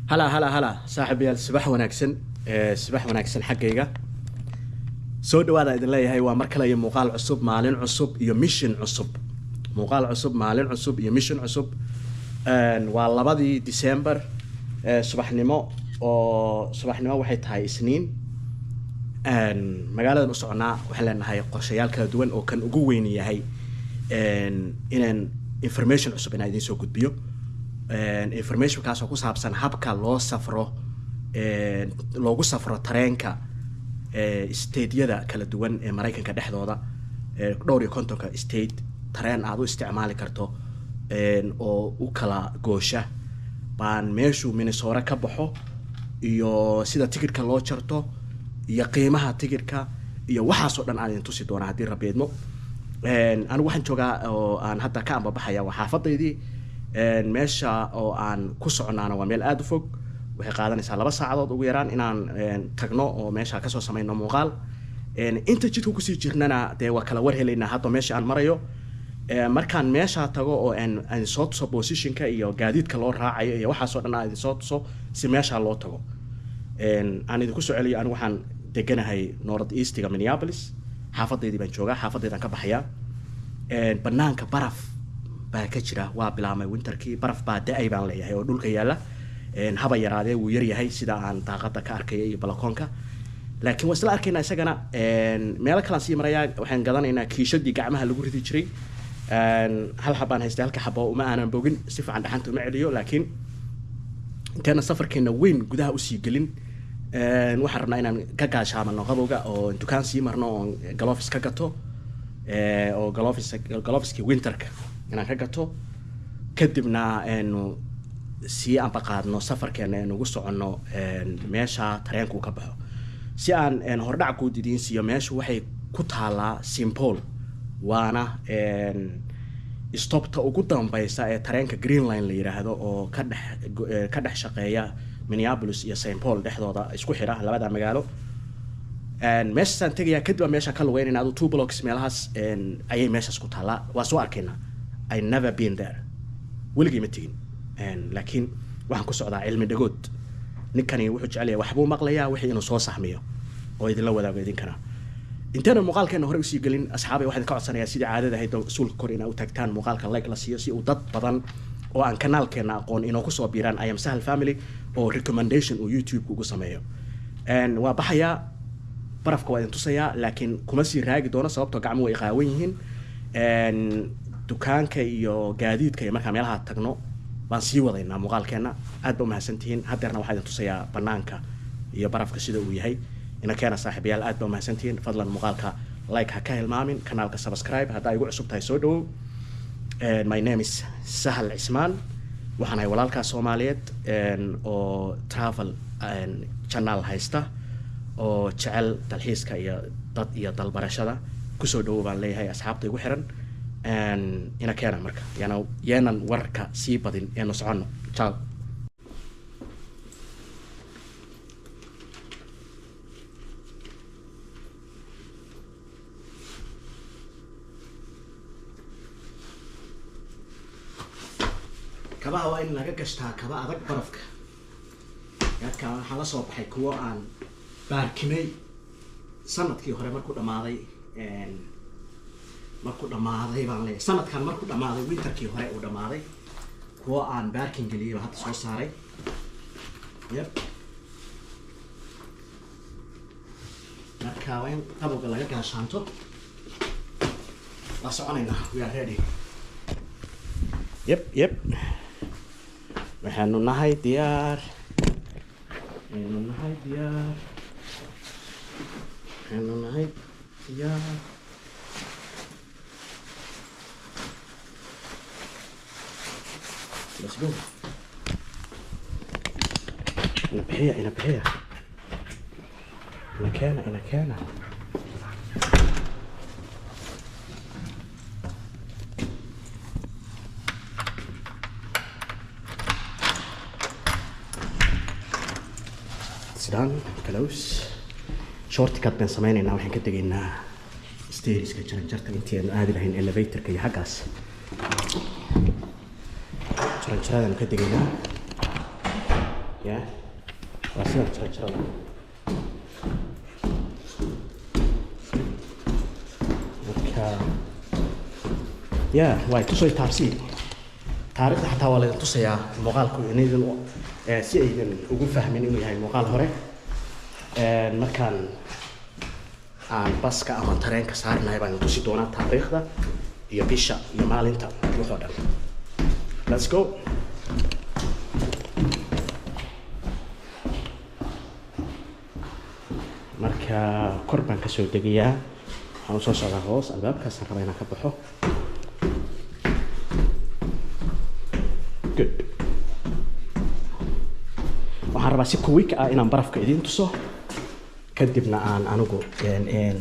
هلا صاحبي الصباح وناكسن صباح وناكسن حقيقة soo dhawaada idin leeyahay waa mar kale iyo muuqaal cusub maalin cusub iyo mission cusub muuqaal cusub maalin cusub iyo mission cusub waa labadii December subaxnimo waxay tahay isniin magaalada u soconaa waxaan leenahay qorshayaal kala duwan oo kan ugu weyn yahay inaan information cusub inaan idin soo gudbiyo information kaas oo ku saabsan habka loo safro loogu safro tareenka state-yada kala duwan ee Mareykanka dhexdooda dhowr iyo kontonka state tareen aad u isticmaali karto oo u kala goosha baan meeshu Minnesota ka baxo iyo sida tigidhka loo jarto iyo qiimaha tigidhka iyo waxaas oo dhan aan idin tusi doona haddii rabeedmo anigu waxaan joogaa oo aan hadda ka ambabaxaya waa xaafadeydii meesha oo aan ku soconaana waa meel aad u fog waxay qaadanaysaa 2 saacadood ugu yaraan inaan tagno oo meesha ka soo sameeyno muuqaal inta jidku ku sii jirnana dee waa kala war helaynaa hadda meesha aan marayo markaan meesha tago oo aan soo tuso positionka iyo gaadiidka loo raacayo iyo waxaas oo dhan aan soo tuso si meesha loo tago aan idinku soo celiyo anigu waxaan deganahay North East-ga Minneapolis xaafadeydii baan joogaa xaafadeydaan ka baxayaa banaanka baraf baa ka jira waa bilaamay winterkii baraf baa da'ay baan leeyahay oo dhulka yaala haba yaraadee wuu yar yahay sida aan daaqada ka arkay iyo balkoonka laakiin wasla arkayna isagana meel kale si maraya waxaan gadanaynaa kiishadii gacmaha lagu ridi jiray hal xabaan haystay halka xabo uma aanan bogin si fiican dhaxanta uma celiyo laakiin intaana safarkeena weyn gudaha u sii gelin waxaan rabnaa inaan ka gaashaamano qabowga oo dukaan sii marno oo gloves ka gato oo gloveski winterka inaan ka gato kadibna si aan baqaadno safarkeena aan ugu soconno meesha tareenku ka baxo si aan hordhac ku didiin siyo meesha waxay ku taalaa Simple waana stopta ugu dambaysa ee tareenka Green Line la yiraahdo oo ka dhex shaqeeya Minneapolis iyo St. Paul dhexdooda isku xira labada magaalo meeshaan tagaya kadib meesha ka lugeyn inaad 2 blocks meelahaas ayay meeshaas ku taalaa waa soo arkayna I never been there weligii ma tagin laakiin waxaan ku socdaa cilmi dhagood ninkani wuxuu jecel yahay waxbuu maqlayaa wixii inuu soo saxmiyo oo idin la wadaago idin kana intaana muuqaalkeena hore u sii galin asxaabay waxaan ka codsanayaa sidii caadada ahayd suulka kor inaa u tagtaan muuqaalka like la siiyo si uu dad badan oo aan kanaalkeena aqoon inoo ku soo biiraan I am Sahal Family oo recommendation uu YouTube ugu sameeyo waa baxaya barafka waa idin tusayaa laakiin kuma sii raagi doono sababtoo gacmo way qaawan yihiin dukaanka iyo gaadiidka iyo marka meelaha tagno baan sii wadaynaa muuqaalkeena aad ba mahadsantihiin hadeerna waxaan idin tusayaa banaanka iyo barafka sida uu yahay ina keena saaxiibayaal aad ba mahadsantihiin fadlan muuqaalka like ha ka hilmaamin kanaalka subscribe hadaa igu cusub tahay soo dhawow my name is Sahal Ismaan waxaan ahay walaalka Soomaaliyeed oo travel channel haysta oo jecel dalxiiska iyo dad iyo dalbarashada ku soo dhawow baan leeyahay asxaabta igu xiran ina keena marka yaanan warka sii badin ee socono ciao kabaha waa in laga gashtaa kaba adag barafka yaadka waxaa la soo baxay kuwo aan baarkinay sanadkii hore markuu dhamaaday baan leeyahay sanadkan markuu dhamaaday winterkii hore uu dhamaaday kuwa aan baarkin geliyay hadda soo saaray marka waa in qabowga laga gaashaanto waa soconaynaa we are ready waxaanu nahay diyaar let's go ina bixiya ina keena sidaan close shortcut baan sameynayna waxaan ka tegaynaa stairs-ka jaranjarta intii aan aadi lahayn elevator-ka iyo xaggaas jaranjaradan ka tegaynaa يا واسير تشرب يا واي tusay taabsi taariikhda xataa waa la tusayaa muuqaalku inaydan si aydan ugu fahmin inuu yahay muuqaal hore markaan aan baska ama tareenka saarnahay baan tusi doonaa taariikhda iyo bisha iyo maalinta wuxuu dhan let's go marka kor baan ka soo degayaa waxaan soo socdaa hoos albaabkaas rabaa inaan ka baxo good waxaan rabaa si quick ah inaan barafka idin tuso kadibna aan anigu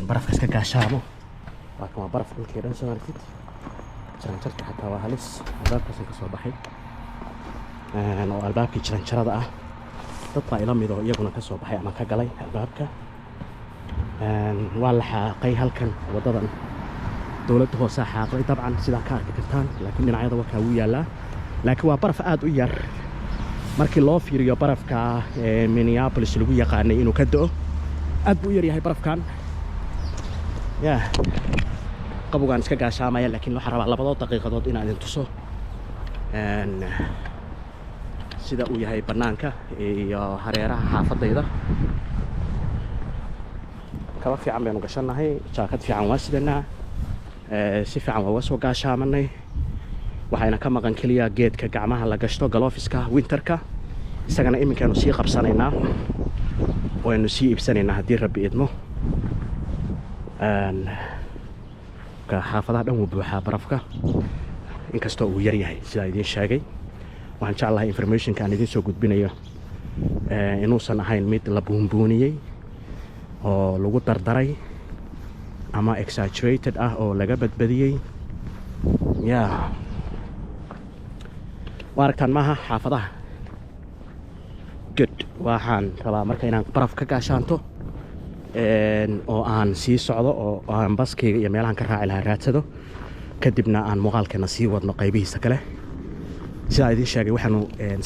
barafka iska gaashaamo waa kama baraf dhulkii dhan soo arkid jaranjarta xataa waa halis albaabkaas ka soo baxay oo albaabkii jaranjarada ah dad baa ila mid oo iyaguna ka soo baxay ama ka galay albaabka waa la xaaqay halkan wadadan dowladda hoose xaaqay dabcan sidaa ka arki kartaan laakiin dhinacyada wakaa wuu yaalaa laakiin waa baraf aad u yar markii loo fiiriyo barafka Minneapolis lagu yaqaanay inuu ka da'o aad buu u yar yahay barafkan ya qabowgaan iska gaashaamaya laakiin waxaan rabaa 2 daqiiqadood inaan idin tuso sida uu yahay banaanka iyo hareeraha xaafadayda kaba fiican baynu gashanahay jaakad fiican waa sidanaa si fiican waa soo gaashaamanay waxayna ka maqan kaliya geedka gacmaha la gashto galoofiska winterka isagana iminkaanu sii qabsanaynaa waynu sii iibsanaynaa haddii rabbi idmo ka xaafadaha dhan wuu buuxaa barafka inkastoo uu yar yahay sida idiin sheegay waxaan jeclahay informationka aan idiin soo gudbinayo inuusan ahayn mid la buunbuuniyey oo lagu dardaray ama exaggerated ah oo laga badbadiyey ya waaragtaan maaha xaafadaha good waxaan rabaa marka inaan baraf ka gaashaanto oo aan sii socdo oo aan baskayga iyo meelahan ka raaci lahaa raadsado kadibna aan muuqaalkeena sii wadno qaybihiisa kale sidaa idiin sheegay waxaanu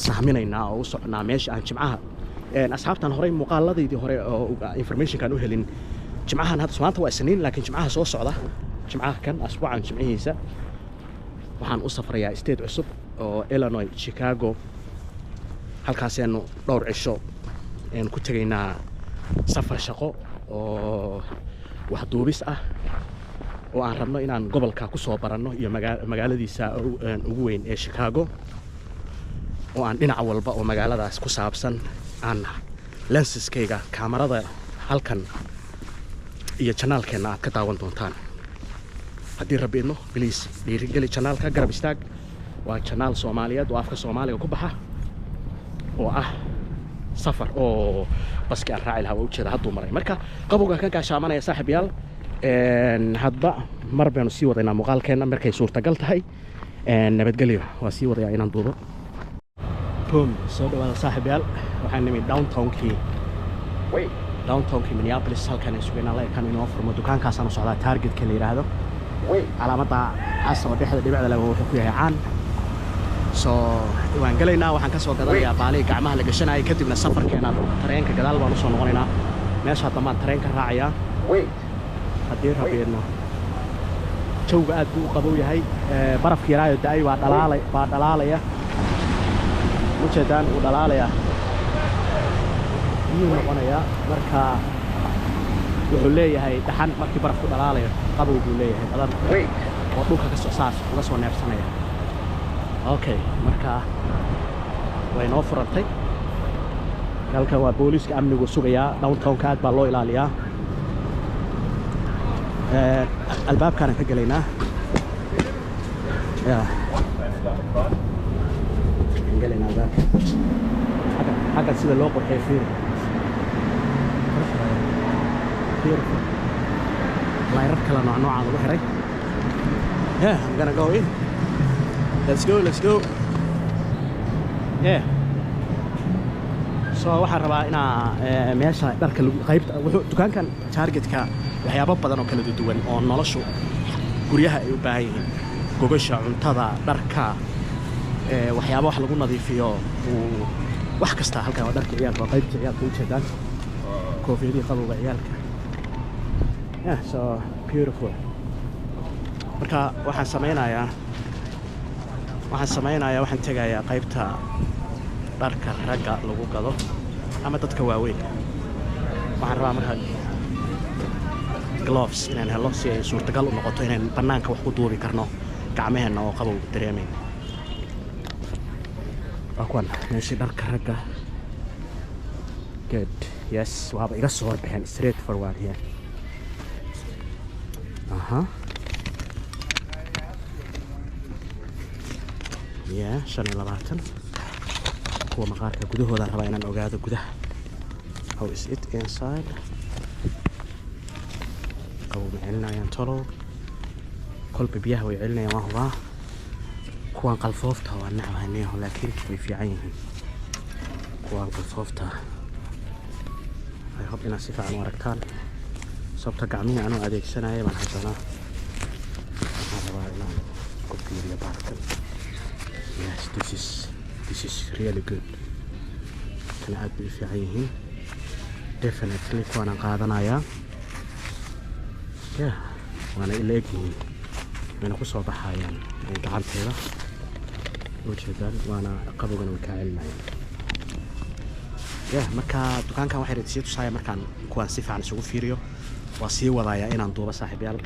sahminaynaa oo u socnaa meesha aan jimcaha asxaabtan horey muuqaaladaydii hore oo informationkan u helin jimcahan hadda maanta waa isniin laakiin jimcaha soo socda jimcaha kan asbuucan jimcihiisa waxaan u safrayaa state cusub oo Illinois Chicago halkaasaynu dhowr cisho ku tegaynaa safar shaqo oo wax duubis ah oo aan rabno inaan gobolka ku soo baranno iyo magaaladiisa ugu weyn ee Chicago oo aan dhinac walba oo magaaladaas ku saabsan aan lensiskayga kaamarada halkan iyo channelkeena aad ka daawan doontaan haddii rabbi idmo please dhiirigeli channelka garab istaag waa channel Soomaaliyeed oo afka Soomaaliga ku baxa oo ah safar oo baski aan raaci lahaa ujeeda hadduu maray marka qabowga ka gaashaamanaya saaxiibayaal hadba mar baynu sii wadaynaa muuqaalkeena markay suurtagal tahay nabadgelyo waa sii wadayaa inaan duubo boom soo dhawaada saaxiibayaal waxaan nimid downtownkii Minneapolis halkan ay sugayna la kan inoo furmo dukaankaasaan u socdaa targetka la yiraahdo calaamadda cas oo dhexda dhibicda laga wuxuu ku yahay caan soo waan galaynaa waxaan ka soo gadanayaa baaliga gacmaha la gashanayay kadibna safarkeena tareenka gadaal baan u soo noqonaynaa meesha dhammaan tareenka raacayaa haddii rabbiidno jawga aad buu u qabow yahay barafka yaraayo da'ay waa dhalaalaya ujeedaan uu dhalaalaya biyuu noqonayaa marka wuxuu leeyahay dhaxan markii barafku dhalaalayo qabow buu leeyahay badan oo dhulka ka soo saas uga soo neefsanaya okay marka way noo furantay halka waa booliska amnigu sugayaa downtownka aad baa loo ilaaliyaa albaabkaan ka galaynaa ya galaynaa albaabka xagga sida loo qorxay fiir layrar kala noocaan lagu xiray yeah I'm gonna go in let's go yeah so waxaan rabaa inaa meesha dharka qaybta wuxuu dukaankan targetka waxyaabo badan oo kala duwan oo noloshu guryaha ay u baahan yihiin gogasha cuntada dharka waxyaabo wax lagu nadiifiyo wax kasta halkan waa dharka ciyaalka waa qaybta ciyaalka u jeedaan koofiyadii qabowga ciyaalka yeah so beautiful marka waxaan sameynayaa waxaan tegayaa qaybta dharka ragga lagu gado ama dadka waaweyn waxaan rabaa markaa gloves inaan helo si ay suurtagal u noqoto inaan bannaanka wax ku duubi karno gacmaheenna oo qabow dareemayn waa kuwan meeshii dharka ragga good yes waaba iga soo horbaxeen straight forward here yeah 25 kuwa maqaarka gudahooda rabaa inaan ogaado gudaha how is it inside qabow ma celinayaan tolo kolba biyaha way celinayaan waa hubaa kuwan qalfoofta waa nacbahaneeho laakiin way fiican yihiin kuwan qalfoofta I hope inaad si fiican u aragtaan sababta gacmihii anuu adeegsanaya baan haddana waxaan rabaa inaan ku fiiriyo baarkan yes this is really good kana aad bay fiican yihiin definitely kuwanaan qaadanayaa yeah waana ila egyihiin wayna ku soo baxayaan gacanteeda ujeedaan waana qabowgana way kaa celinayaan yeah marka dukaankan waxay sii tusaya markaan kuwaan si fiican isugu fiiriyo waa sii wadayaa inaan duuba saaxiibayaal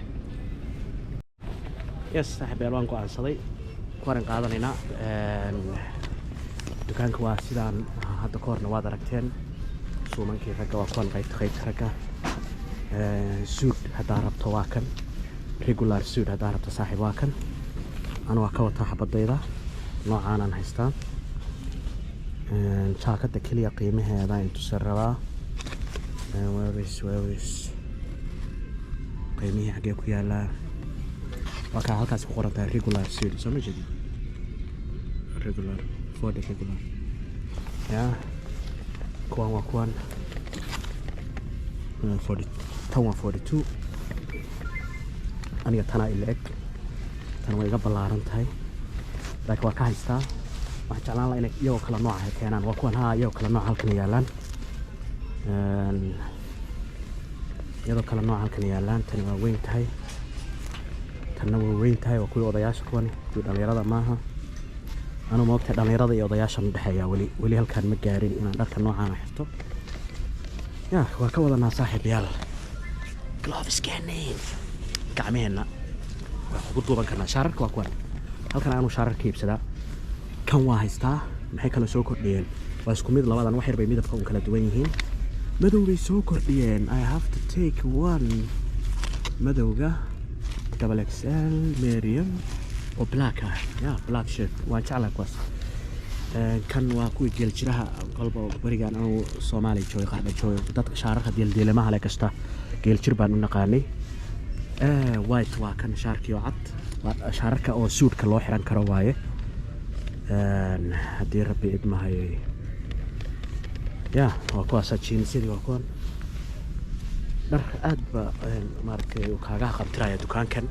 yes saaxiibayaal waan go'aansaday kuwaan qaadanaynaa dukaanka waa sidaan hadda ka horna waad aragteen suumankii ragga waa kuwan qaybta ragga suud haddaa rabto waa kan regular suud haddaa rabto saaxiib waa kan anu waa ka wataa xabadayda noocaanaan haystaa jaakada keliya qiimaheeda intuusan rabaa waawis qiimihii xaggee ku yaalaa waa kaa halkaas ku qoran tahay regular suud soo ma jeedin regular for the regular yeah kuwan waa kuwan tan waa 42 aniga tanaa ila eg tan way iga ballaaran tahay laakiin waa ka haystaa waxaan jeclaan lahaa inay iyagoo kala nooca ay keenaan waa kuwan iyagoo kala nooca halkan yaalaan iyadoo kala nooca halkan yaalaan tani waa weyn tahay tanna waa weyn tahay waa kuwii odayaasha kuwan kuwii dhallinyarada maaha anuu moogtahay dhallinyarada iyo odayaasha ma dhexeeyaa weli halkaan ma gaarin inaan dharka noocaana xirto yeah waa ka wadanaa saaxiibayaal gloveskanin gacmaheenna waa kugu duuban karnaa shaararka waa kuwan halkan aanu shaararka iibsadaa kan waa haystaa maxay kala soo kordhiyeen waa isku mid labadan wax yar bay midabka u kala duwan yihiin madow bay soo kordhiyeen I have to take one madowga double XL medium oo black ah yeah black shirt waa jeclaa kuwaas kan waa kuwii geel jiraha qalba barigaan anu Soomaali jooga qaxda jooga dadka shaararka deeldeelemaha le kasta geel jir baan u naqaanay white waa kan shaarkii oo cad waa shaararka oo suudka loo xiran karo waaye haddii rabbi idmahay yeah waa kuwaas jeansidii waa kuwan dhar aad ba maaragtay uu kaaga qabtiraya dukaankan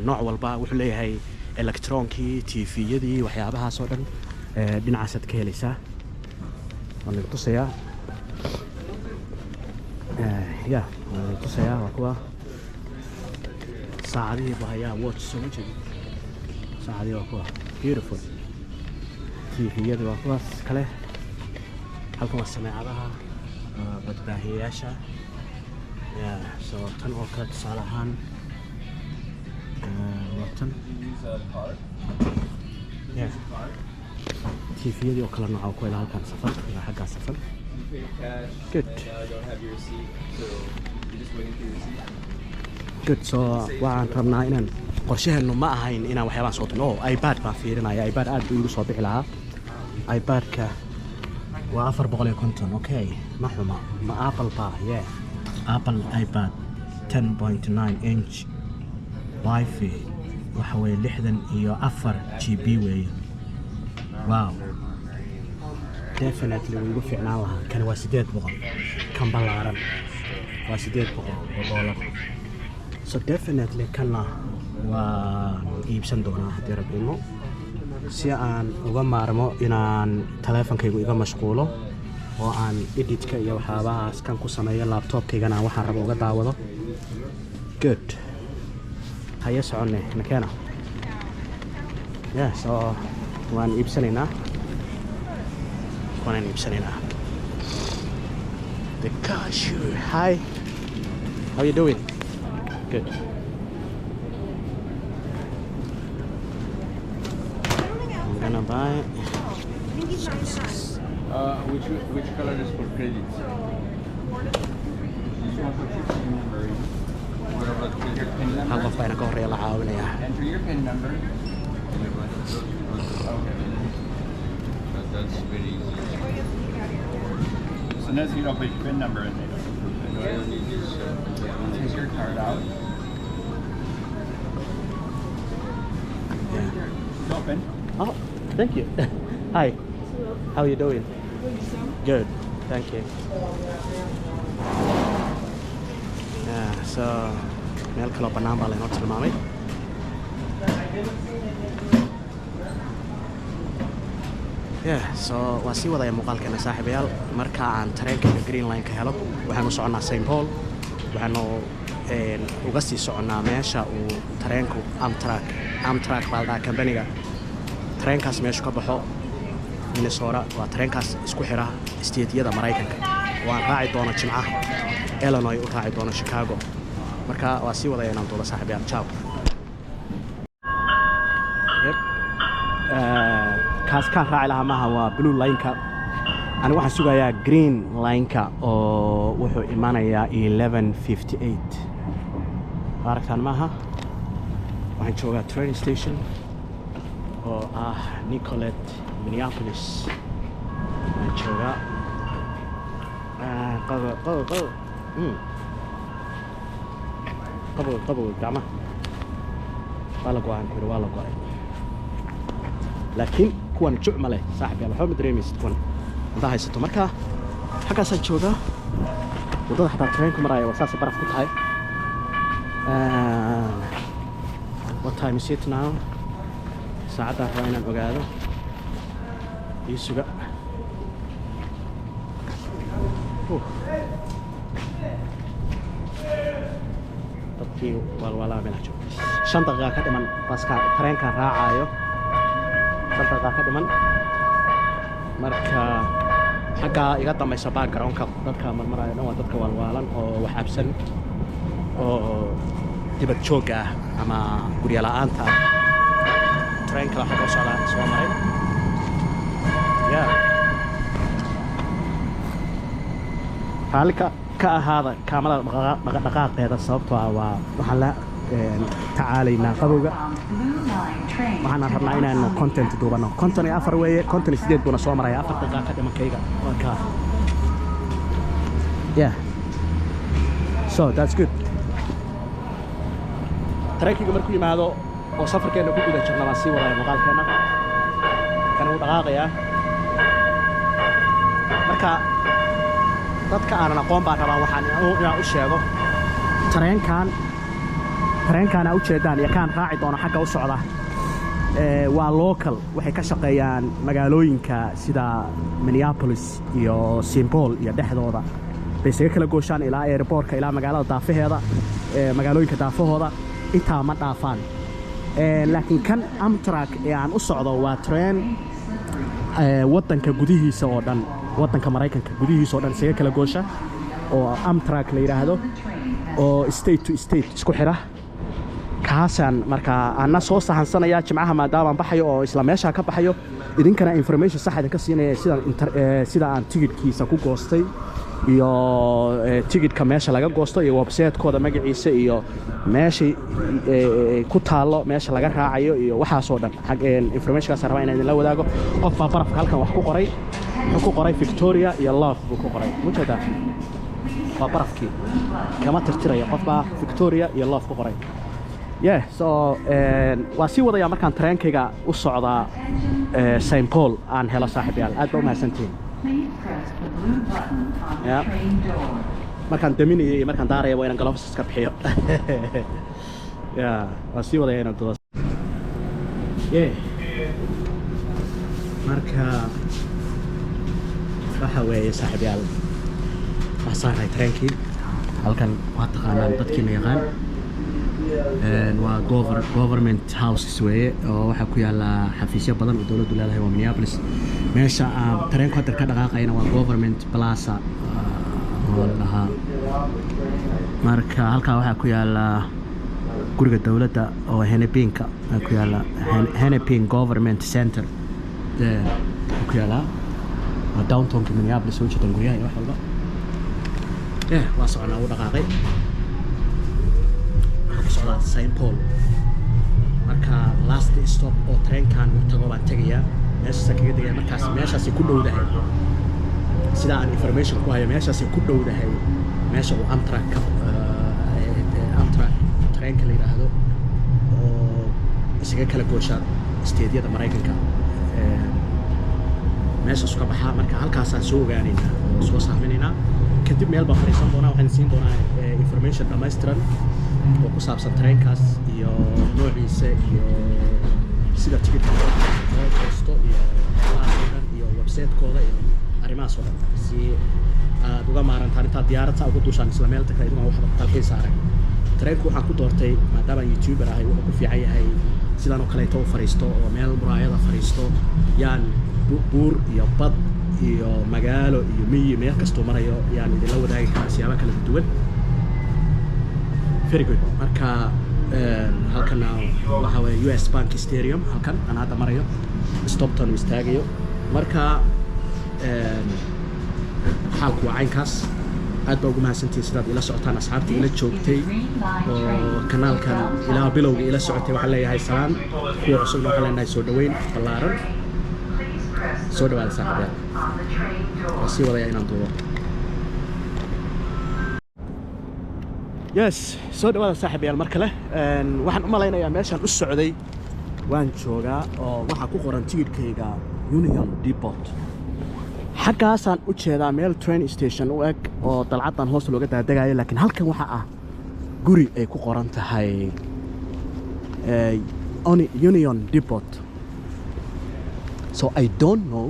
nooc walba wuxuu leeyahay electronkii tviyadii waxyaabahaas oo dhan dhinacaasaad ka helaysaa waan tusayaa yeah waan tusayaa waa kuwa saacadihii bahayaa watch soo ma jeedi saacadihii waa kuwa beautiful tviyadii waa kuwaas kale halkan waa sameecadaha badbaahiyayaasha yeah so tan oo kale tusaale ahaan watan yeah tviyadii oo kale nooca ku ilaa halkan safar ilaa xaggaa safar good so waxaan rabnaa inaan qorshaheenu ma ahayn inaan waxyaabaan soo tagno iPad baan fiirinaya iPad aad buu igu soo bixi lahaa iPadka waa 450 okay ma xuma ma Apple ba yeah Apple iPad 10.9 inch Wi-Fi waxa way 64 GB way wow definitely way ugu fiicnaan lahaa kan waa 800 kan ballaaran waa 800 dollar so definitely kana waa iibsan doonaa haddii rabino si aan uga maarmo inaan taleefankaygu iga mashquulo oo aan editka iyo waxyaabahaas kan ku sameeyo laptopkaygana aan waxaan rabo uga daawado. Good. Haya soconne nakeena. Yeah, so waan iibsanaynaa. Waan iibsanaynaa. The cashier. Hi. How you doing? Good. I'm gonna buy. Which color is for credit? This one for 16 number. What about your PIN number? Hal qof baa ka horeeya la caawinayaa. Enter your PIN number. Okay. That's very easy. So now you don't put your PIN number in there. Take your card out. Yeah. Open. Oh, thank you. Hi. How are you doing? Good. Thank you. Yeah, so meel kale oo bannaan baa laynoo tilmaamay. Yeah, so waa sii wadaya muuqaalkeena saaxiibayaal. Marka aan tareenkayga Green Line ka helo waxaan u soconaa St. Paul. Waxaanu uga sii soconaa meesha uu tareenku Amtrak baa la company-ga tareenkaas meesha ka baxo Minnesota. Waa tareenkaas isku xira isteediyada Mareykanka. Waan raaci doona Jimcaha Illinois u raaci doona Chicago. Marka waa sii wadaya inaan duulo saaxiibayaal. Ciao. kaas kaan raaci lahaa maaha waa Blue Line-ka. Ani waxaan sugayaa Green Line-ka oo wuxuu imaanayaa 11:58. Aragtaan maaha. Waxaan joogaa train station oo ah Nicollet, Minneapolis. Waxaan joogaa qabo gacmaha waa la go-aan kuri waa la go-ay laakiin kuwan jucma leh saaxiibayaal waxba ma dareemaysid kuwan haddaa haysato marka xaggaasaan joogaa waddada xataa tareenku maraya waa saasay baraf ku tahay. What time is it now? Saacadaan rabaa inaan ogaado ii suga. dadkii walwalaa meelaha jooga 5 daqiiqa ka dhiman baska tareenkaan raacayo 5 daqiiqa ka dhiman marka xaggaa iga dambaysa background-ka dadka marmaraya dhan waa dadka walwalan oo wax cabsan oo dibad joog ah ama guryo la'aanta ah. Tareenka waxa ka soo maray halka ka ahaada kaamada dhaqaaqeeda sababtoo ah waa waxaan la tacaalaynaa qabowga. waxaan rabnaa inaan content duubano 54 weeye 58 buna soo maraya 4 daqiiqa ka dhimankayga marka yeah so that's good. tareenkiga markuu yimaado oo safarkeena ku guda jirna waan sii wadaya muuqaalkeena kan uu dhaqaaqayaa marka dadka aanan aqoon baan rabaa waxaan inaan u sheego tareenkan u jeedaan iyo kaan raaci doono xagga u socda waa local. waxay ka shaqeeyaan magaalooyinka sida Minneapolis iyo St. Paul iyo dhexdooda bay isaga kala gooshaan ilaa airportka ilaa magaalada daafaheeda magaalooyinka daafahooda intaa ma dhaafaan. laakiin kan Amtrak ee aan u socdo waa train waddanka gudihiisa oo dhan waddanka Mareykanka gudihiisa oo dhan isaga kala goosha oo Amtrak la yiraahdo oo state to state isku xira. kaasaan marka ana soo sahansanaya Jimcaha maadaama aan baxayo oo isla meesha ka baxayo idinkana information sax idinka siinaya sida aan tigidhkiisa ku goostay iyo tigidhka meesha laga goosto iyo website-kooda magaciisa iyo meesha ku taalo meesha laga raacayo iyo waxaas oo dhan information-kaas rabaa inaan idin la wadaago. qof baa barafka halkan wax ku qoray wuxuu ku qoray Victoria iyo Love buu ku qoray mujada waa barafkii kama tirtiraya qof baa Victoria iyo Love ku qoray. yeah so waa sii wadaya markaan tareenkayga u socda St. Paul aan helo saaxiibayaal aad baa u mahadsantihiin. yeah markaan daminaya iyo markaan daaraya waa inaan gloves iska bixiyo. yeah waa sii wadaya inaan dudo yeah marka waxa weeye saaxiibayaal waxaan tareenkii halkan waa taqaanaan dadkiina yaqaan waa government houses weeye oo waxaa ku yaala xafiisyo badan oo dowladdu leedahay waa Minneapolis meesha tareenku hadda ka dhaqaaqayna waa government plaza oo lahaa marka halkaa waxaa ku yaala guriga dowladda oo Hennepinka ku yaala Hennepin Government Center ku yaala downtown Minneapolis oo jeedan guryaha wax walba waa soconaa u dhaqaaqay waxaan St. Paul marka last stop oo tareenkan uu tago baan tagayaa meeshaas kaga degaya markaas meeshaas ku dhowdahay sida aan information ku hayo meeshaas ku dhowdahay meesha uu Amtrak tareenka la yiraahdo oo isaga kala goosha steedyada Mareykanka meeshaas ka baxaa marka halkaas aan soo ogaanaynaa oo soo saamaynayna kadib meel baan fariisan doonaa waxaan siin doonaa information dhammaystiran oo ku saabsan tareenkaas iyo noociisa iyo sida tigidhka loo goosto iyo alaabtan iyo website-kooda iyo arrimahaas oo dhan si aad uga maarantaan intaad diyaaradda ugu duushaan isla meel tagtay iduma waxba talkay saaran tareenku waxaan ku doortay maadaama YouTuber ahay wuxuu ku fiican yahay sidaan oo kale inta u fariisto oo meel muraayada fariisto yaan buur iyo bad iyo magaalo iyo miyi meel kastoo marayo yaan idinla wadaagi karaa siyaabo kala duwan very good marka halkan waxa weeye US Bank Stadium halkan aan hadda marayo Stockton istaagayo marka xaalku waa caynkaas aad baa ugu mahadsantihiin sidaad ila socotaan asxaabta ila joogtay oo kanaalkan ilaa bilowga ila socotay waxaan leeyahay salaan kuwa cusubna waxaan leenahay soo dhaweyn ballaaran soo dhawaada saaxiibayaal waa sii wadaya inaan duubo yes soo dhawaada saaxiibayaal mar kale waxaan u malaynayaa meeshaan u socday waan joogaa oo waxaa ku qoran tigidhkayga Union Depot xaggaasaan u jeedaa meel train station u eg oo dalcaddan hoos looga daadagayo laakiin halkan waxaa ah guri ay ku qoran tahay Union Depot so I don't know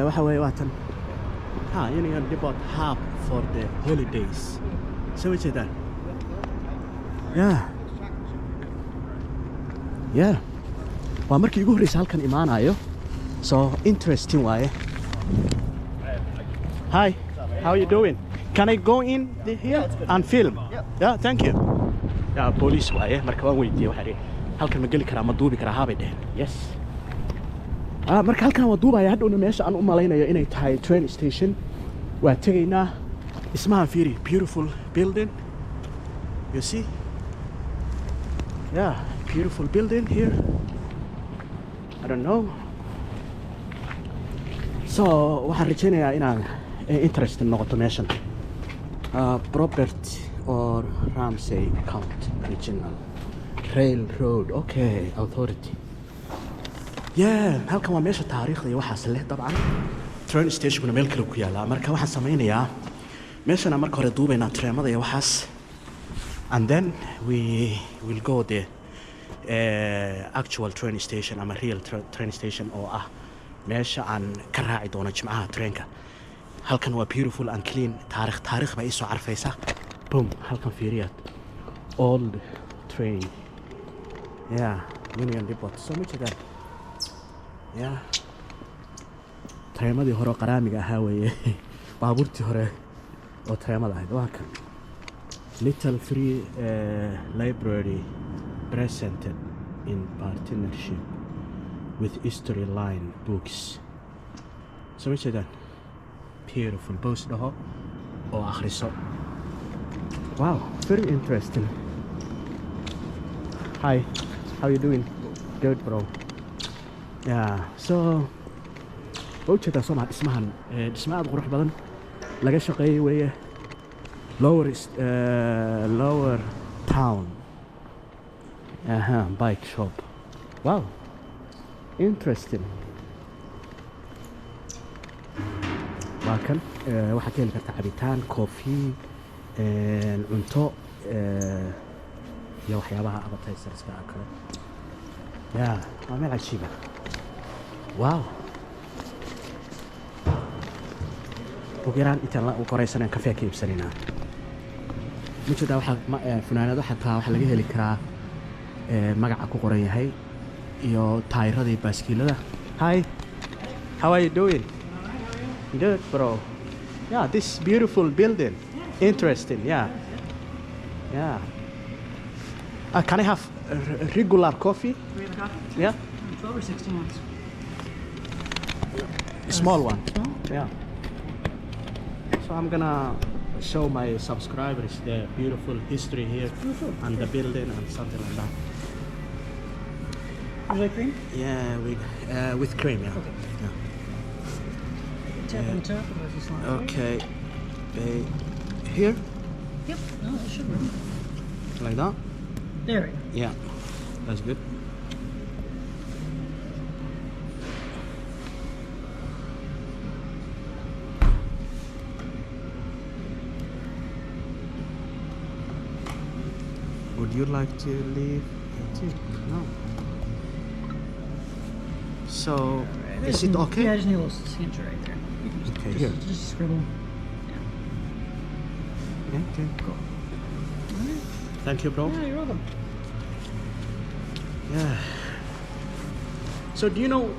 waxa weeye waatan Union Depot hub for the holidays soo jeedaan waa markii ugu horreysay halkan imaanayo so interesting waaye hi how are you doing can I go in here and film yeah thank you police waaye marka waan weydiiyey waxaan halkan ma geli karaa ma duubi karaa habay dheheen yes marka halkan waa duubaya hadhowna meesha aan u malaynayo inay tahay train station waa tegaynaa ismaha fiiri beautiful building you see beautiful building here I don't know so waxaan rajaynayaa inaan interested noqoto meeshan property or Ramsey County Regional Railroad okay authority halkan waa meesha taariikhda iyo waxaas leh dabcan train stationkuna meel kale ku yaala marka waxaan samaynayaa meeshana marka hore duubaynaa treemada iyo waxaas and then we will go the actual train station ama real train station oo ah meesha aan ka raaci doono jimcaha treenka halkan waa beautiful and clean taariikh baa ii soo carfaysa boom halkan fiiriyaad old train Union Depot soo ma jeedaan treemadii hore oo qaraamiga ahaa weeye baabuurtii hore oo treemada ahayd waa kan little free library presented in partnership with History Line Books soo ma jeedaan beautiful boos dhaho oo akhriso wow very interesting hi how you doing good bro so ujeedaa soo maa dhismahan dhisma aad qurux badan laga shaqeeyey weeye lower town bike shop wow interesting waa kan waxaad ka heli kartaa cabitaan coffee cunto iyo waxyaabaha advertiserska kale ya waa meel cajiiba wow ugu yaraan intaan la qoraysanaan kafee ka iibsanaynaa mujada waxaa funaanado xataa waxaa laga heli karaa magaca ku qoran yahay iyo taayiradii baaskiilada hi how are you doing good bro yeah this beautiful building interesting yeah can I have regular coffee? Yeah. 12 or 16 ounce. Small one. Small? Yeah. So I'm gonna show my subscribers the beautiful history here and the building and something like that. Would you like cream? Yeah, with cream. Yeah. Okay. Yeah. Tap on the top, otherwise it's not. Okay. Here, Yep. No, it should work. like that. There we go. Yeah, that's good. Would you like to leave? No. So, is it okay? Yeah, I just need a little signature right there. You can just, Okay, just, here. just scribble. Okay. Cool. All right. Thank you, bro. Yeah, you're welcome. Yeah. So do you know?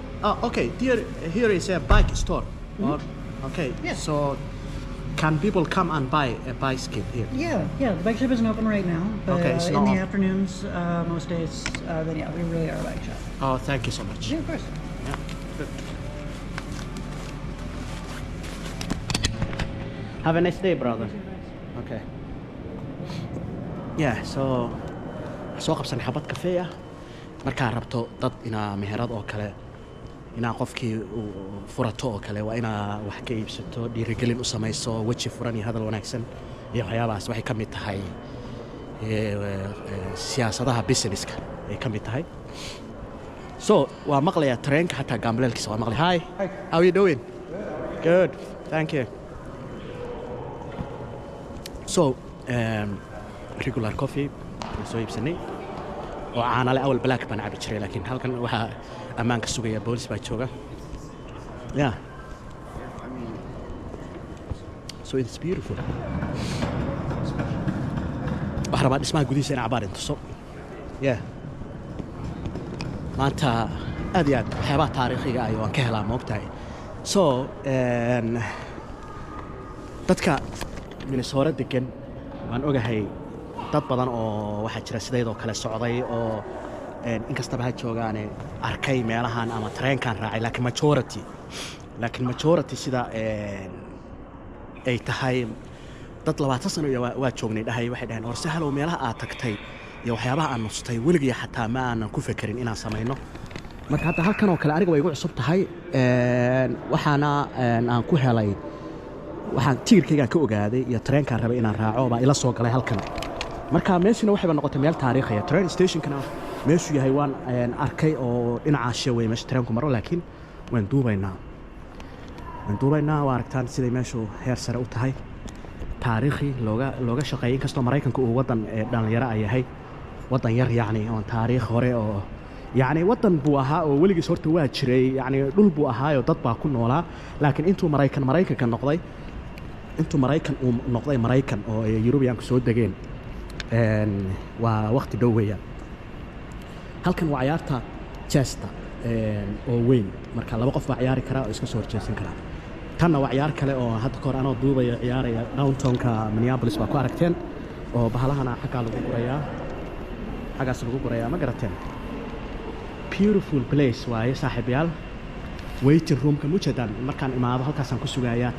Okay, here is a bike store. Or, okay. Yeah. So can people come and buy a bicycle here? Yeah. The bike shop isn't open right now, but Okay, it's in not the open. afternoons, most days, then yeah, we really are a bike shop. Oh, thank you so much. Yeah, of course. Yeah. Good. Have a nice day, brother. Okay. Yeah, so soo qabsan xabad kafee ah markaa rabto dad inaa meherad oo kale inaa qofkii furato oo kale waa inaa wax ka iibsato dhiirigelin u samayso weji furan iyo hadal wanaagsan iyo waxyaabahaas waxay ka mid tahay siyaasadaha businesska ay ka mid tahay so waa maqlayaa tareenka xataa gaambaleelkiisa waa maqlay hi how are you doing good thank you so regular coffee soo iibsanay oo caanale awal black baan cabi jiray laakiin halkan waxaa ammaanka sugaya boolis baa jooga yeah so it's beautiful waxaan rabaa dhismaha gudihiisa in cabaar intuso yeah maanta aad iyo aad waxyaabaha taariikhiga ah waan ka helaa moogtahay so dadka Minnesota degan waan ogahay dad badan oo waxaa jira sideedoo kale socday oo inkastaba ha joogaane arkay meelahan ama tareenkan raacay laakiin majority sida ay tahay dad 20 sano iyo waa joognay dhahay waxay dhaheen horse halow meelaha aad tagtay iyo waxyaabaha aan nustay weligii xataa ma aanan ku fekerin inaan samayno marka hadda halkan oo kale aniga way igu cusub tahay waxaana aan ku helay waxaan tiirkaygaan ka ogaaday iyo tareenkaan rabay inaan raaco baa ila soo galay halkan marka meeshina waxayba noqotay meel taariikhiya train stationkana meeshuu yahay waan arkay oo dhinacaas sheeway meesha tareenku maro laakiin waan duubaynaa waa aragtaan siday meeshu heer sare u tahay taariikhi looga shaqeeyay inkastoo maraykanka uu waddan dhalinyaro ay yahay waddan yar yacni oon taariikh hore oo yacni waddan buu ahaa oo weligiis horta waa jiray yacni dhul buu ahaayoo dad baa ku noolaa laakiin intuu maraykanka noqday maraykan oo ay yurubiyaanku soo degeen waa waqti dhow weeyaan halkan waa ciyaarta chester oo weyn marka laba qof baa ciyaari karaa oo iska soo horjeesan karaa tanna waa ciyaar kale oo hadda kahor anoo duubaya ciyaaraya downtownka Minneapolis baa ku aragteen oo bahalahana xaggaa lagu gurayaa ma garateen beautiful place waaye saaxiibayaal waiting roomka mujadan markaan imaado halkaasaan ku sugayaa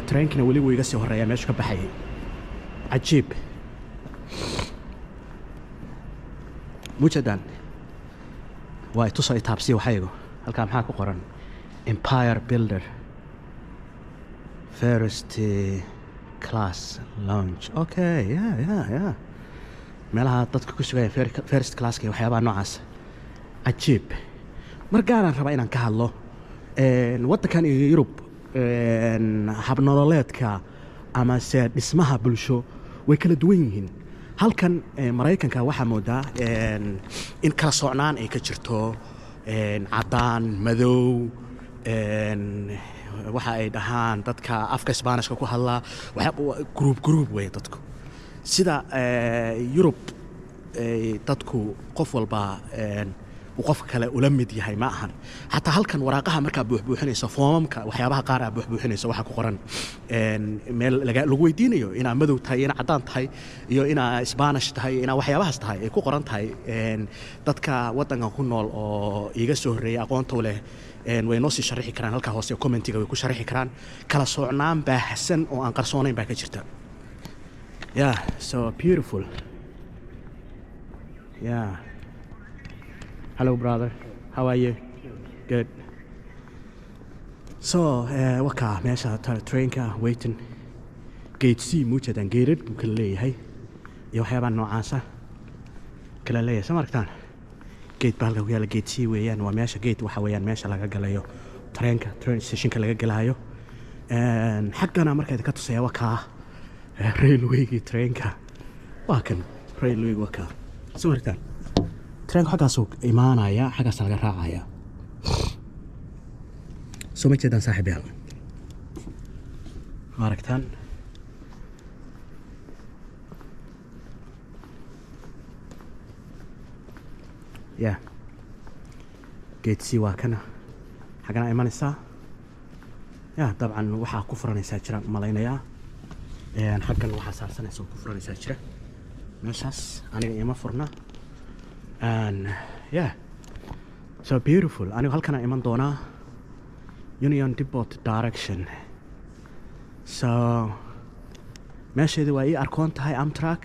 tareenkina weli wuu iga sii horeeyaa meeshu ka baxayay cajiib mujadan waa ituso itaabsiya waxaygu halkaa maxaa ku qoran empire builder first class lounge okay yeah meelaha dadka ku sugaya first classka iyo waxyaabaha noocaas cajiib mar gaaraan rabaa inaan ka hadlo waddankan iyo yurub habnololeedka ama se dhismaha bulsho way kala duwan yihiin halkan Maraykanka waxaa moodaa in kala socnaan ay ka jirto cadaan madow waxa ay dhahaan dadka afka Isbaanishka ku hadla group way dadku sida Yurub dadku qof walba qof kale ula mid yahay ma ahan hatta halkan waraaqaha marka buuxbuuxinayso foomamka waxyaabaha qaar ah buuxbuuxinayso waxa ku qoran meel lagu weydiinayo ina madow tahay ina cadaan tahay iyo ina Spanish tahay ina waxyaabahaas tahay ay ku qoran tahay dadka wadanka ku nool oo iga soo horeeyay aqoonta u leh way noo sii sharxi karaan halka hoose commentiga way ku sharxi karaan kala socnaan baahsan oo aan qarsoonayn baa ka jirta yeah so beautiful yeah. Hello, brother. How are you? Good. So, waka meesha trainka waiting. Gate C muujadaan geerid buu kala leeyahay iyo waxyaabaha noocaasa kala leeyahay samarkaan gate baa halka ku yaala gate C weeyaan waa meesha gate waxa weeyaan meesha laga galayo trainka train stationka laga galayo xaggana markaad ka tusaya waka railway-ga trainka waa kan railway waka samarkaan trainka xaggaasuu imaanaya xaggaas laga raacaya soo ma jeedaan saaxiibayaal maaragtaan yeah gate C waa kana xaggana imanaysaa yeah dabcan waxaa ku furanaysaa jiraan malaynayaa xaggan waxaa saarsanaysa ku furanaysaa jira meeshaas aniga ima furna and yeah so beautiful anigu halkana iman doonaa Union Depot direction so meesheedu waa ii arkoon tahay Amtrak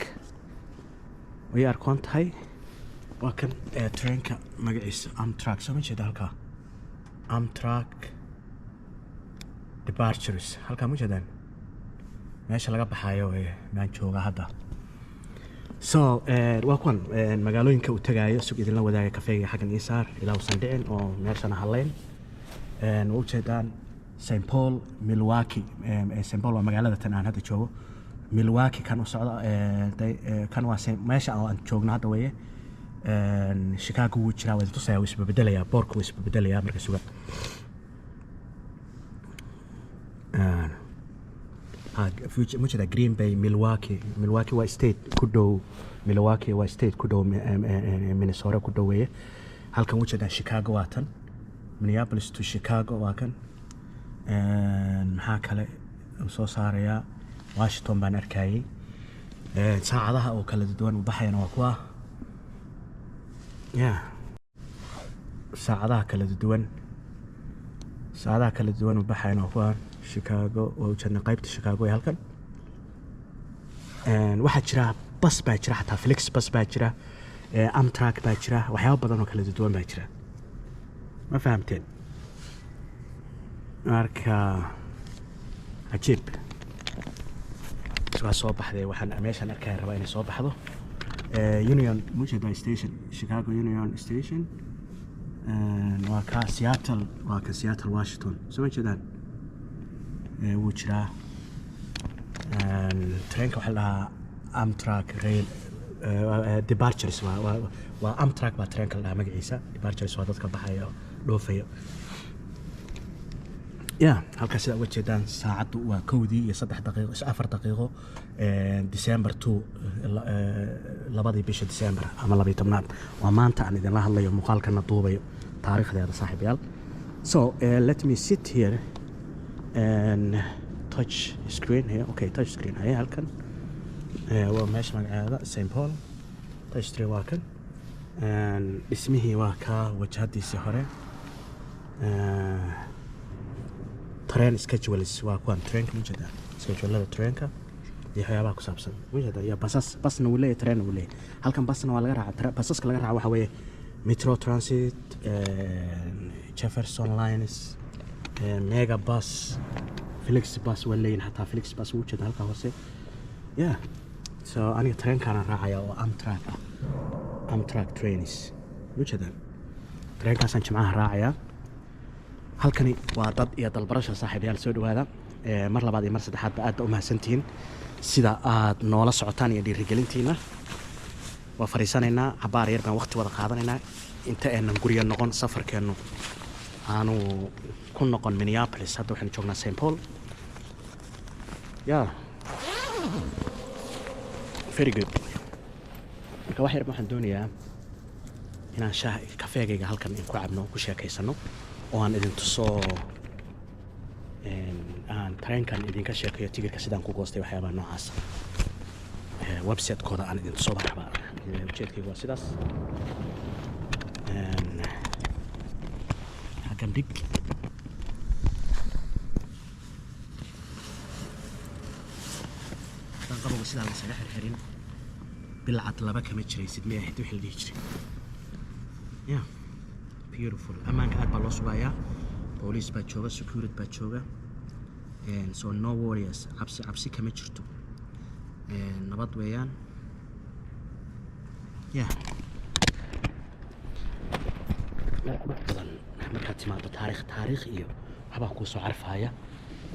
waa ii arkoon tahay waa kan trainka magaciisa Amtrak soo ma jeeda halkaa Amtrak departures halkaa ma jeedaan meesha laga baxayo maan jooga hadda so waa kuwan magaalooyinka uu tagaayo sug idinla wadaaga kafeega xaggan Isaar ilaa uusan dhicin oo meeshana haleyn u jeedaan St. Paul Milwaukee St. Paul waa magaalada tan aan hadda joogo Milwaukee kan u socda kan waa meesha aan joogno hadda weeye Chicago wuu jiraa wada tusaya wuu isbedelayaa boorku wuu isbedelayaa marka suga muujada Green Bay Milwaukee waa state ku dhow Milwaukee waa state ku dhow Minnesota ku dhow weeye halkan muujada Chicago waa tan Minneapolis to Chicago waa kan maxaa kale soo saaraya Washington baan arkayay saacadaha oo kala duwan u baxayna waa kuwa yeah saacadaha kala duwan u baxayna waa kuwa Chicago oo jana qaybta Chicago ee halkan waxa jira bus baa jira xataa Flix bus baa jira Amtrak baa jira waxyaabo badan oo kala duwan baa jira ma fahamteen marka ajiib soo baxday waxaan meeshan arkay rabaa inay soo baxdo Union Mujada Station Chicago Union Station waa ka Seattle Washington soo ma jeedaan wuu jiraa trainka waxa la Amtrak rail departures waa Amtrak baa trainka la magaciisa departures waa dadka baxaya dhoofayo yeah halka sida uga jeedaan saacadu waa 1 iyo 3 daqiiqo 4 daqiiqo December 2 labadii bisha December ama 12aad waa maanta aan idin la hadlayo muuqaalkana duubayo taariikhdeeda saaxiibayaal so let me sit here and touch screen here okay touch screen ayaa halkan waa meesha magaceeda St. Paul touch screen waa kan ismihii waa ka wajahadiisa hore train schedules waa kuwan trainka mujada schedulada trainka iyo waxyaabaha ku saabsan mujada iyo basna uu leeyahay train uu leeyahay halkan basna waa laga raacaa basaska laga raaco waxa weeye Metro Transit Jefferson Lines Mega Bus Flix Bus walayn hataa Flix Bus wuu jira halka hoose yeah so aniga trainkaan raacaya oo Amtrak trains mujada trainkaasaan jimcaha raacaya halkani waa dad iyo dalbarasha saaxiibayaal soo dhawaada mar labaad iyo mar saddexaadba aad baa u mahadsantihiin sida aad noola socotaan iyo dhiirigelintiina. waa fariisanaynaa cabaar yar baan waqti wada qaadanaynaa inta aanan guriga noqon safarkeennu aanu ku noqon Minneapolis. hadda waxaan joognaa St. Paul. yeah very good. marka wax yar waxaan doonayaa inaan shaah kafeegayga halkan in ku cabno ku sheekaysano oo aan idin tuso aan tareenkan idinka sheekayo tigirka sidaan ku goostay waxyaabaha noocaas website-kooda aan idin tuso baan rabaa. ujeedkaygu waa sidaas. halkan dhig hadaan qabowga sidaa laysaga xirxirin bilcad laba kama jiraysid mi ahayd wixii la dhihi jiray. yeah beautiful. ammaanka aad baa loo sugayaa. booliis baa jooga, security baa jooga, so no worries. cabsi kama jirto. nabad weeyaan. yeah qurux badan markaad timaado taariikh iyo waxbaa kuu soo carfaya.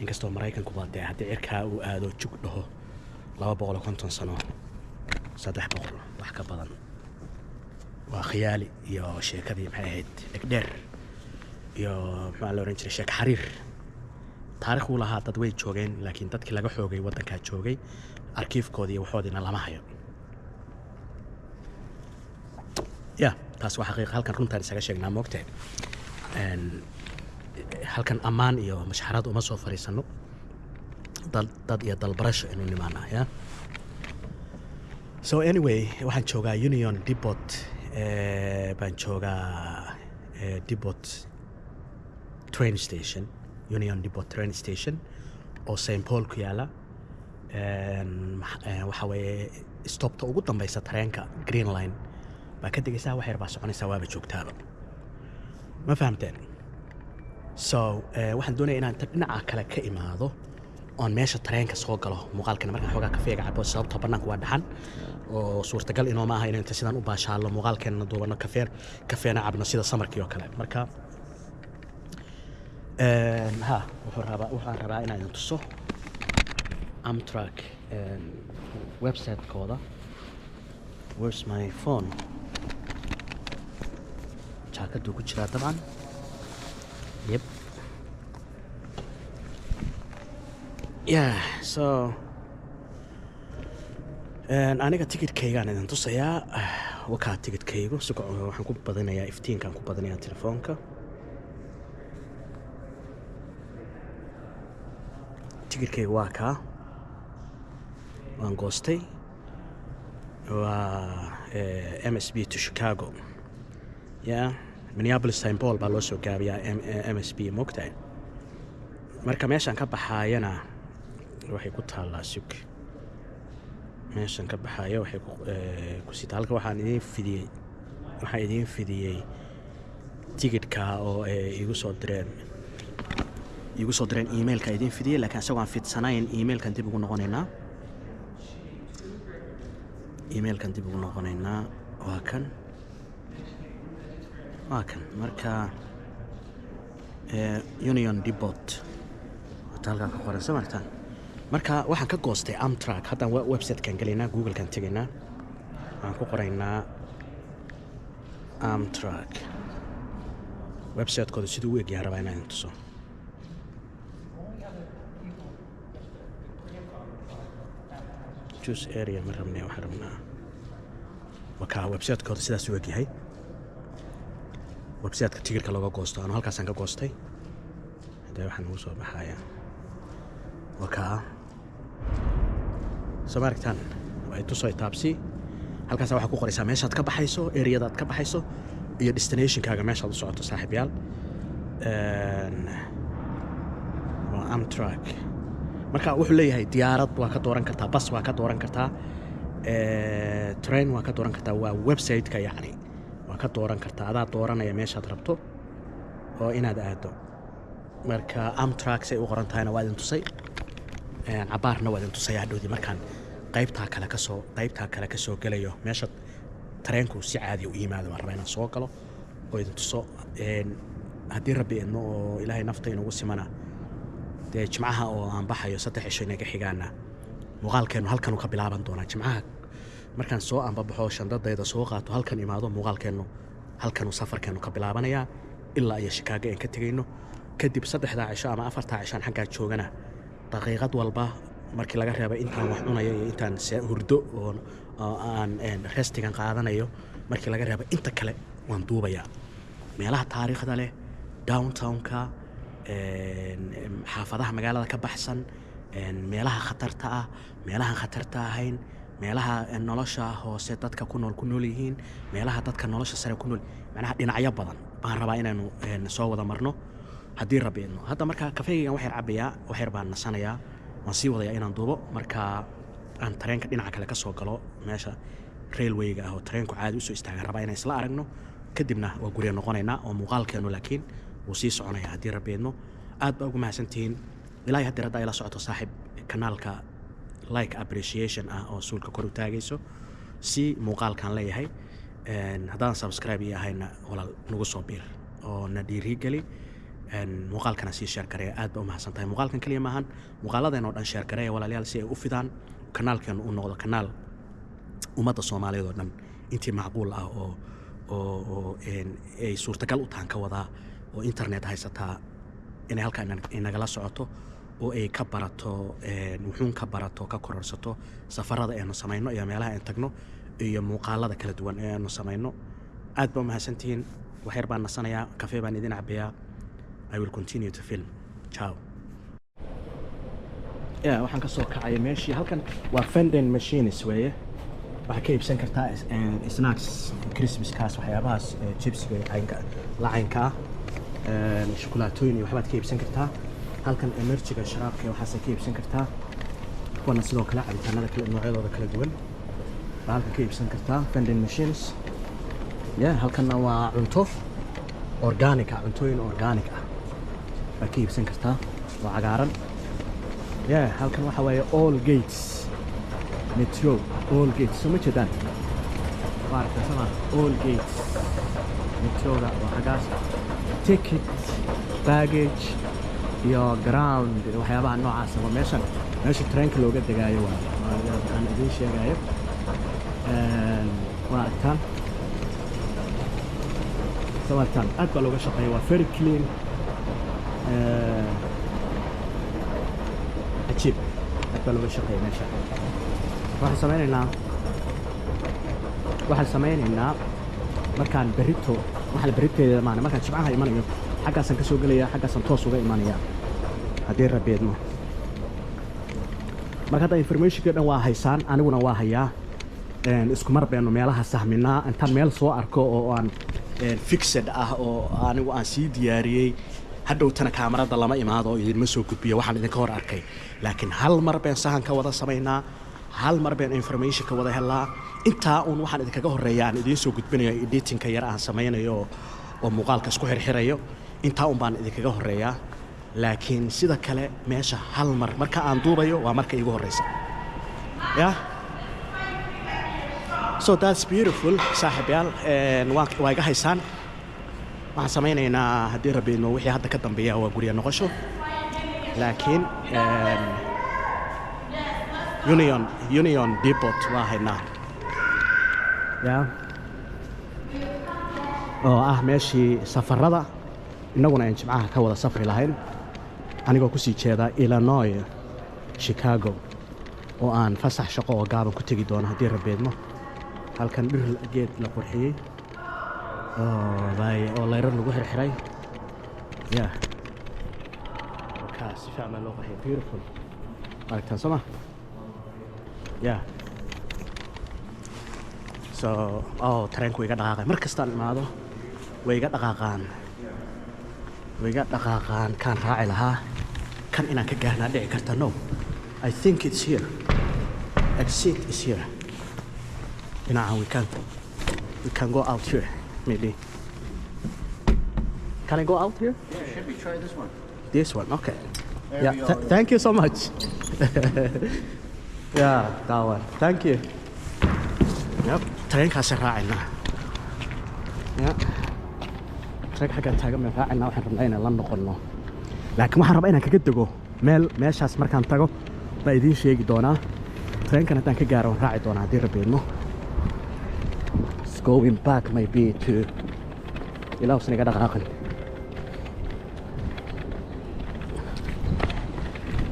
inkastoo maraykanku baa dee haddii cirkaa uu aado jug dhaho 250 sano 300 wax ka badan waa khiyaali iyo sheekadii maxay ahayd dhegdheer iyo maxaa la oran jiray sheek xariir. taariikh uu lahaa dad way joogeen laakiin dadkii laga xoogay waddankaa joogay arkiifkoodii iyo waxoodiina lama hayo. taas waa xaqiiq. halkan runtaan isaga sheegnaa moogtee halkan ammaan iyo mashxarad uma soo fariisano dad iyo dalbarasho inuu nimaanaa. so anyway waxaan joogaa Union Depot. baan joogaa Depot train station, Union Depot train station oo St. Paul ku yaala. waxa weeye stopta ugu dambaysa tareenka Green Line baa ka degaysaa. wax yar baa soconaysaa waaba joogtaaba. ma fahamteen? so waxaan doonayaa inaan dhinaca kale ka imaado oon meesha tareenka soo galo. muuqaalkana markaan xoogaa kafeega cabo sababtoo bannaanku waa dhaxan oo suurtagal inooma aha inaan inta sidaan u baashaallo muuqaalkeenna duubano kafeena cabno sida samarkii oo kale. marka waxaan rabaa inaan idin tuso Amtrak website-kooda. where's my phone? jaakaduu ku jiraa dabcan. yep so aniga tigidhkaygaan idin tusayaa. wakaa tigidhkaygu waxaan ku badinayaa iftiinkaan ku badinayaa telefoonka. tigidhkaygu waa kaa waan goostay. waa MSB to Chicago. Minneapolis St. Paul baa loo soo gaabiyaa MSB moogtahay. marka meeshaan ka baxaayana waxay ku taallaa sug. meeshaan ka baxaaya waxay ku sita halka waxaan idiin fidiyey tigidhka oo igu soo direen emailka idiin fidiyey laakiin isagoo aan fidsanayn emailkan dib ugu noqonaynaa. waa kan marka Union Depot halkaa ka qoran soo martaan. marka waxaan ka goostay Amtrak. haddaan website-kan gelaynaa, Google-kan tegaynaa, waxaan ku qoraynaa Amtrak website-kooda siduu u egyahay rabaa inaan tuso. choose area ma rabnay, waxaan rabnaa wakaa website-kooda sidaas u egyahay. website-ka tigirka looga goosto anu halkaasaan ka goostay. hadee waxaan ugu soo baxaya wakaa soo maaragtaan way tusoo taabsi. halkaas waxaa ku qoraysaa meeshaad ka baxayso, areadaad ka baxayso iyo destinationkaaga meeshaad u socoto saaxiibayaal. waa Amtrak. marka wuxuu leeyahay diyaarad waa ka dooran kartaa, bas waa ka dooran kartaa, train waa ka dooran kartaa. waa website-ka yacni waa ka dooran kartaa. adaa dooranaya meeshaad rabto oo inaad aado. marka Amtrak say u qoran tahayna waa idin tusay. cabaarna waa idin tusaya hadhowdii markaan qaybtaa kale ka soo gelayo meesha tareenku si caadi u yimaado. waan rabaa inaan soo galo oo idin tuso. haddii rabbi idmo oo ilaahay nafta inugu simana dee jimcaha oo aan baxayo 3 cisho inaga xigaana muuqaalkeenu halkan uu ka bilaaban doonaa jimcaha markaan soo anbabaxo shandadayda soo qaato halkan imaado muuqaalkeenu halkan uu safarkeenu ka bilaabanayaa ilaa iyo Chicago aan ka tegayno kadib 3 cisho ama 4 cisho xagga joogana daqiiqad walba markii laga reebo intaan wax cunayo iyo intaan hurdo oo aan restigan qaadanayo markii laga reebo inta kale waan duubayaa meelaha taariikhda leh downtown-ka xaafadaha magaalada ka baxsan meelaha khatarta ah meelaha khatarta ahayn meelaha nolosha hoose dadka ku nool yihiin meelaha dadka nolosha sare ku nool macnaha dhinacyo badan baan rabaa inaanu soo wada marno haddii rabiino hadda marka kafeeygan waxay cabayaa waxay baan nasanayaa waan sii wadayaa inaan duubo marka aan tareenka dhinaca kale ka soo galo meesha railway-ga ah oo tareenku caadi u soo istaagan rabaa inaan isla aragno kadibna waa guriga noqonaynaa oo muuqaalkeenu laakiin wuu sii soconayaa haddii rabiino aad baa ugu mahadsantihiin ilaahay haddii radda ay la socoto saaxiib kanaalka like appreciation ah oo suulka kor u taagayso si muuqaalkan leeyahay haddaan subscribe yahayna walaal nagu soo biir oo na dhiirigeli muuqaalkana sii share gareeya aad baa u mahadsantahay muuqaalkan kaliya maahan muuqaaladeen oo dhan share gareeya walaalayaal si ay u fidaan kanaalkeenu u noqdo kanaal ummadda Soomaaliyeed oo dhan intii macquul ah oo ay suurtagal u tahan ka wadaa oo internet haysataa inay halkaan inagala socoto oo ay ka barato wuxuun ka barato ka kororsato safarada aynu samayno iyo meelaha aan tagno iyo muuqaalada kala duwan ee aanu samayno aad baa u mahadsantihiin waxyar baan nasanayaa kafee baan idin cabayaa I will continue to film ciao waxaan ka soo kacay meeshii halkan waa vending machines weeye waxaa ka iibsan kartaa snacks Christmaskaas waxyaabahaas chipsiga lacaynka shukulaatooyin iyo waxbaad ka iibsan kartaa halkan emerjiga sharaabka waxaas ka iibsan kartaa kuwana sidoo kale cabitaanada kala noocyadooda kala duwan baa halkan ka iibsan kartaa vending machines halkanna waa cunto organic cuntooyin organic ah baa ka iibsan kartaa waa cagaaran halkan waxa waaye all gates metro all gates soo ma jeedaan baarka sama all gates metroda waa xagaas ticket baggage iyo ground waxyaabaha noocaas ah meesha trainka looga degaayo aan idin sheegayo waa arkaan sawartan aad baa looga shaqeeya waa very clean عجيب أقبل وشقي ماشي واحد سمينا مكان بريتو محل بريتو معنا مكان شبعها إيمانية حاجة سنك سوق ليا حاجة سنتوس وجا إيمانية هدير ربيد ما هذا information كده واهيسان أنا واهيا iskumar baynu meelaha sahminaa intaan meel soo arko oo aan fixed ah oo anigu aan sii diyaariyay hadhowtana kaamarada lama imaado oo idinma soo gudbiyo waxaan idinka hor arkay laakiin hal mar baan sahan ka wada sameynaa hal mar baan information ka wada helaa intaa waxaan idinkaga horeeyaa aan idin soo gudbinayo editing-ka yar aan sameynayo oo muuqaalka isku xirxirayo intaa baan idinkaga horeeyaa laakiin sida kale meesha hal mar marka aan duubayo waa marka iigu horeysa so that's beautiful saaxiibayaal waa iga haysaan waxaan sameynaynaa haddii rabiino wixii hadda ka dambeeya waa guriga noqosho laakiin union depot waa haynaa oo ah meeshii safarada innaguna aan jimcaha ka wada safri lahayn anigoo kusii jeeda Illinois Chicago oo aan fasax shaqo oo gaaban ku tegi doono haddii rabeedmo halkan dhir geed la qurxiyay oo layrar lagu xirxiray kaas si fiican loo qurxiyay beautiful aragtaan soma so tareenku iga dhaqaaqay mar kastaan imaado way iga dhaqaaqaan kan raaci lahaa kan inaan ka gaarnaa dhici karta no I think it's here exit is here we can go out here maybe can I go out here Should we try this one okay thank you so much that one thank you tareenkaas raacayna tareen xagga taagan ma raacayna waxaan rabnaa inaan la noqono laakiin waxaan rabaa inaan kaga dego meeshaas markaan tago baa idiin sheegi doonaa treenkan haddaan ka gaaro waan raaci doonaa haddii rabbi idmo going back maybe to ilaa usan iga dhaqaaqin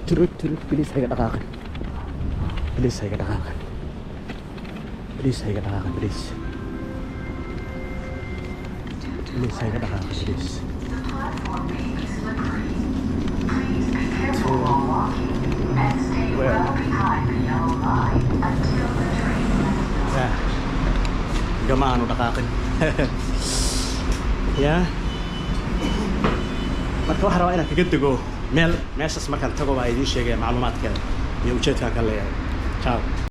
turut bilis ha iga dhaqaaqin bilis ha iga dhaqaaqin bilis ha iga dhaqaaqin bilis bilis ha iga dhaqaaqin bilis gama aanu dhaqaaqin ya marka waxaan rabaa inaan kaga dego meeshaas markaan tago baa idiin sheegaya macluumaadkeeda iyo ujeedkaan ka leeyahay ciao